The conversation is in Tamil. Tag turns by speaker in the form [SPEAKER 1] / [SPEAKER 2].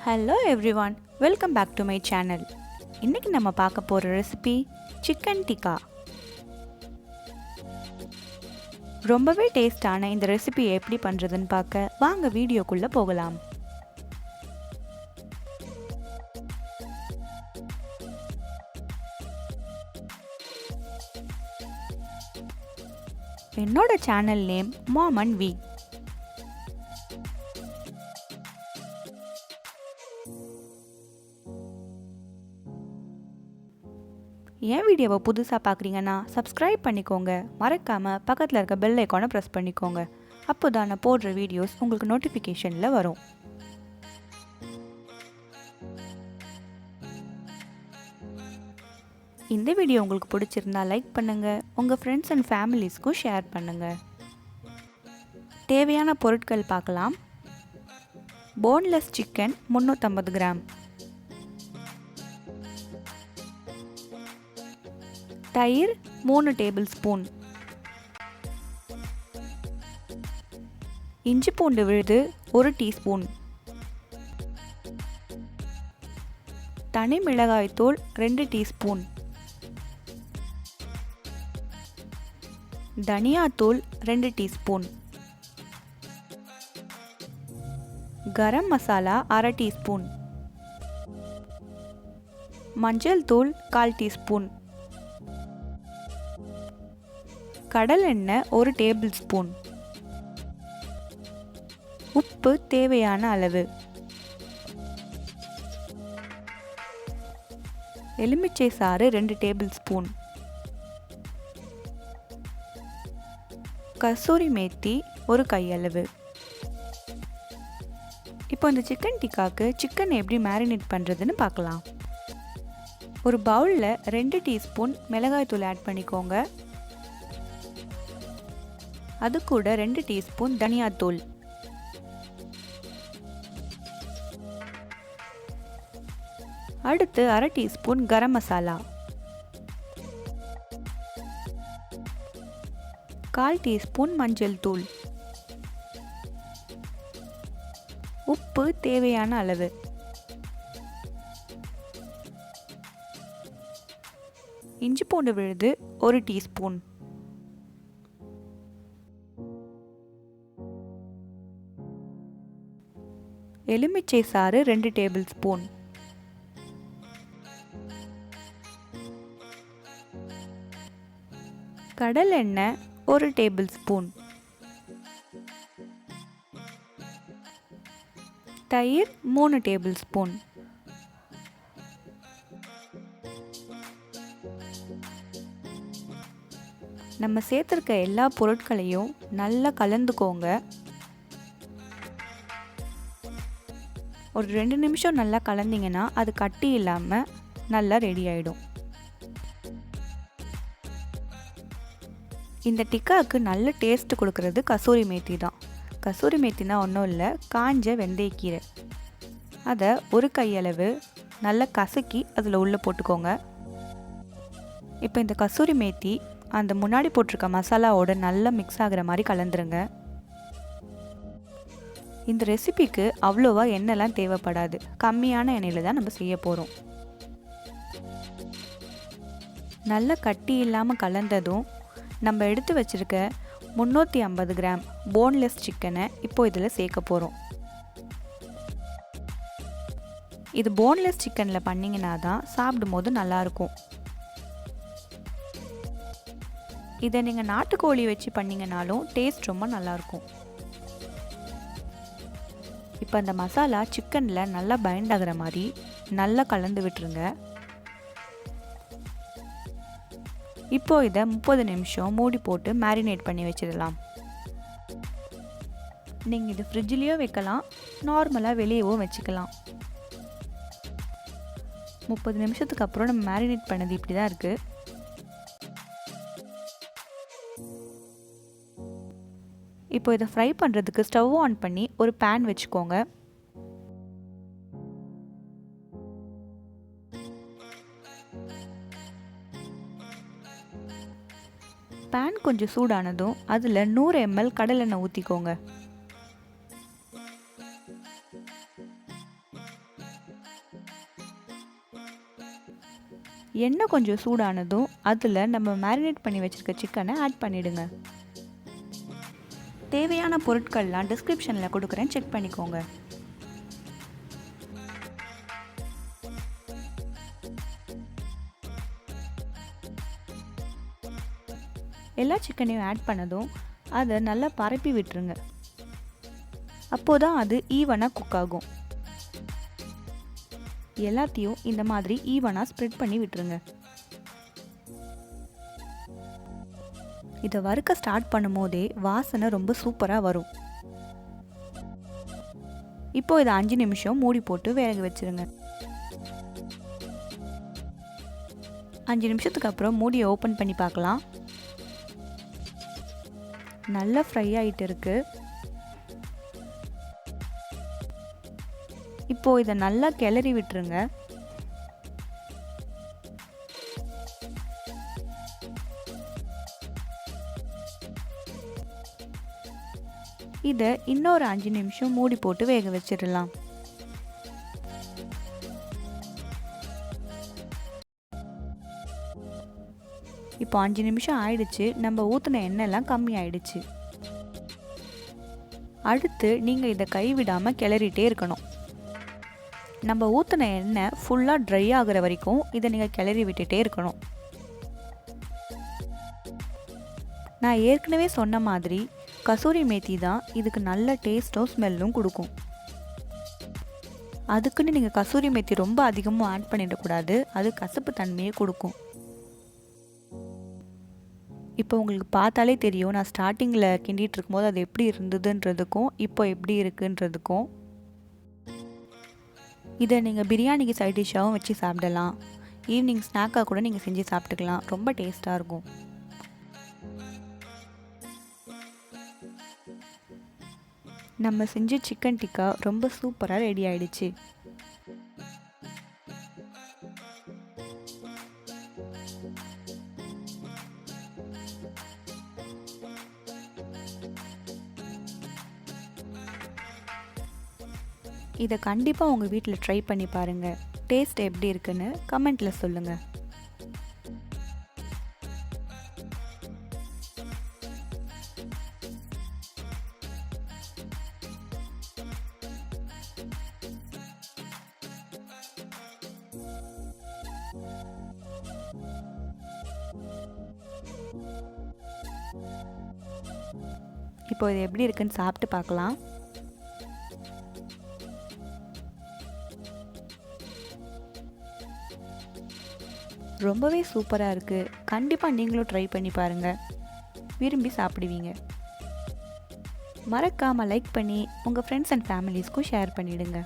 [SPEAKER 1] Hello everyone, welcome back to my channel. இன்னைக்கு நம்ம பார்க்க போற ரெசிபி சிக்கன் டிக்கா. ரொம்பவே டேஸ்டான இந்த ரெசிபி எப்படி பண்றதுன்னு பார்க்க வாங்க வீடியோக்குள்ள போகலாம். என்னோட channel name Mom and V. என் வீடியோவை புதுசாக பார்க்குறீங்கன்னா சப்ஸ்கிரைப் பண்ணிக்கோங்க, மறக்காமல் பக்கத்தில் இருக்க பெல் ஐக்கானை ப்ரெஸ் பண்ணிக்கோங்க. அப்போ தான் நான் போடுற வீடியோஸ் உங்களுக்கு நோட்டிஃபிகேஷனில் வரும். இந்த வீடியோ உங்களுக்கு பிடிச்சிருந்தா லைக் பண்ணுங்கள், உங்கள் ஃப்ரெண்ட்ஸ் அண்ட் ஃபேமிலிஸ்க்கும் ஷேர் பண்ணுங்கள். தேவையான பொருட்கள் பார்க்கலாம். போன்லெஸ் சிக்கன் 350 கிராம், தயிர் 3 டேபிள் ஸ்பூன், இஞ்சி பூண்டு விழுது 1 டீஸ்பூன், தனி மிளகாய் தூள் 2 டீஸ்பூன், தனியாத்தூள் 2 டீஸ்பூன், கரம் மசாலா 1/2 டீஸ்பூன், மஞ்சள் தூள் 1/4 டீஸ்பூன், கடல் எண்ணெய் 1 டேபிள் ஸ்பூன், உப்பு தேவையான அளவு, எலுமிச்சை சாறு 2 டேபிள் ஸ்பூன், கசூரி மேத்தி 1 கையளவு. இப்போ இந்த சிக்கன் டிக்காக்கு சிக்கன் எப்படி மேரினேட் பண்ணுறதுன்னு பார்க்கலாம். ஒரு பவுலில் 2 டீஸ்பூன் மிளகாய் தூள் ஆட் பண்ணிக்கோங்க. அது கூட 2 டீஸ்பூன் தனியாத்தூள், அடுத்து 1/2 டீஸ்பூன் கரம் மசாலா, 1/4 டீஸ்பூன் மஞ்சள் தூள், உப்பு தேவையான அளவு, இஞ்சி பூண்டு விழுது 1 டீஸ்பூன், எலுமிச்சை சாறு 2 டேபிள் ஸ்பூன், கடல் எண்ணெய் 1 டேபிள் ஸ்பூன், தயிர் 3 டேபிள் ஸ்பூன், நம்ம சேர்த்துருக்க எல்லா பொருட்களையும் நல்லா கலந்துக்கோங்க. ஒரு 2 நிமிஷம் நல்லா கலந்தீங்கன்னா அது கட்டி இல்லாமல் நல்லா ரெடி ஆகிடும். இந்த டிக்காவுக்கு நல்ல டேஸ்ட் கொடுக்கறது கசூரி மேத்தி தான். கசூரி மேத்தினா ஒன்றும் இல்லை, காஞ்ச வெந்தயக்கீரை. அதை 1 கையளவு நல்லா கசக்கி அதில் உள்ளே போட்டுக்கோங்க. இப்போ இந்த கசூரி மேத்தி அந்த முன்னாடி போட்டிருக்க மசாலாவோட நல்லா மிக்ஸ் ஆகிற மாதிரி கலந்துருங்க. இந்த ரெசிபிக்கு அவ்வளோவா எண்ணெய்லாம் தேவைப்படாது, கம்மியான எண்ணெயில் தான் நம்ம செய்ய போகிறோம். நல்லா கட்டி இல்லாமல் கலந்ததும் நம்ம எடுத்து வச்சுருக்க 350 கிராம் போன்லெஸ் சிக்கனை இப்போ இதில் சேர்க்க போகிறோம். இது போன்லெஸ் சிக்கனில் பண்ணிங்கன்னா தான் சாப்பிடும் போது நல்லாயிருக்கும். இதை நீங்கள் நாட்டுக்கோழி வச்சு பண்ணிங்கனாலும் டேஸ்ட் ரொம்ப நல்லாயிருக்கும். இப்போ அந்த மசாலா சிக்கனில் நல்லா பைண்ட் ஆகிற மாதிரி நல்லா கலந்து விட்டுருங்க. இப்போ இதை 30 நிமிஷம் மூடி போட்டு மேரினேட் பண்ணி வச்சிடலாம். நீங்கள் இது ஃப்ரிட்ஜ்லேயும் வைக்கலாம், நார்மலாக வெளியவும் வச்சுக்கலாம். 30 நிமிஷத்துக்கு அப்புறம் நம்ம மேரினேட் பண்ணது இப்படி தான் இருக்குது. இப்போ இதை ஃப்ரை பண்ணுறதுக்கு ஸ்டவ் ஆன் பண்ணி ஒரு பேன் வச்சுக்கோங்க. பேன் கொஞ்சம் சூடானதும் அதில் 100 ml கடலெண்ணெய் ஊற்றிக்கோங்க. எண்ணெய் கொஞ்சம் சூடானதும் அதில் நம்ம மேரினேட் பண்ணி வச்சுருக்க சிக்கனை ஆட் பண்ணிவிடுங்க. தேவையான பொருட்கள்லாம் டிஸ்கிரிப்ஷனில் கொடுக்குறேன், செக் பண்ணிக்கோங்க. எல்லா சிக்கனையும் ஆட் பண்ணதும் அதை நல்லா பரப்பி விட்டுருங்க. அப்போதான் அது ஈவனாக குக் ஆகும். எல்லாத்தையும் இந்த மாதிரி ஈவனாக ஸ்ப்ரெட் பண்ணி விட்டுருங்க. இதை வறுக்க ஸ்டார்ட் பண்ணும் போதே வாசனை ரொம்ப சூப்பராக வரும். இப்போ இதை 5 நிமிஷம் மூடி போட்டு வேக வச்சுருங்க. 5 நிமிஷத்துக்கு அப்புறம் மூடியை ஓப்பன் பண்ணி பார்க்கலாம். நல்லா ஃப்ரை ஆகிட்டு இருக்கு. இப்போ இதை நல்லா கிளறி விட்டுருங்க. இதை இன்னொரு 5 நிமிஷம் மூடி போட்டு வேக வச்சிடலாம். இப்போ 5 நிமிஷம் ஆயிடுச்சு. நம்ம ஊற்றின எண்ணெய்லாம் கம்மி ஆயிடுச்சு. அடுத்து நீங்கள் இதை கைவிடாமல் கிளறிட்டே இருக்கணும். நம்ம ஊற்றின எண்ணெய் ஃபுல்லாக ட்ரை ஆகிற வரைக்கும் இதை நீங்கள் கிளறி விட்டுட்டே இருக்கணும். நான் ஏற்கனவே சொன்ன மாதிரி கசூரி மேத்தி தான் இதுக்கு நல்ல டேஸ்ட்டும் ஸ்மெல்லும் கொடுக்கும். அதுக்குன்னு நீங்கள் கசூரி மேத்தி ரொம்ப அதிகமாக ஆட் பண்ணிடக்கூடாது, அது கசப்பு தன்மையை கொடுக்கும். இப்போ உங்களுக்கு பார்த்தாலே தெரியும், நான் ஸ்டார்டிங்கில் கிண்டிகிட்டு இருக்கும்போது அது எப்படி இருந்ததுன்றதுக்கும் இப்போ எப்படி இருக்குன்றதுக்கும். இதை நீங்கள் பிரியாணிக்கு சைட் டிஷ்ஷாகவும் வச்சு சாப்பிடலாம். ஈவினிங் ஸ்நாக்காக கூட நீங்கள் செஞ்சு சாப்பிட்டுக்கலாம். ரொம்ப டேஸ்ட்டாக இருக்கும். நம்ம செஞ்ச சிக்கன் டிக்கா ரொம்ப சூப்பராக ரெடி ஆயிடுச்சு. இதை கண்டிப்பாக உங்கள் வீட்டில் ட்ரை பண்ணி பாருங்கள். டேஸ்ட் எப்படி இருக்குன்னு கமெண்ட்டில் சொல்லுங்கள். இப்போ இது எப்படி இருக்குன்னு சாப்பிட்டு பார்க்கலாம். ரொம்பவே சூப்பராக இருக்குது. கண்டிப்பாக நீங்களும் ட்ரை பண்ணி பாருங்கள். விரும்பி சாப்பிடுவீங்க. மறக்காமல் லைக் பண்ணி உங்கள் ஃப்ரெண்ட்ஸ் அண்ட் ஃபேமிலிஸ்க்கும் ஷேர் பண்ணிவிடுங்க.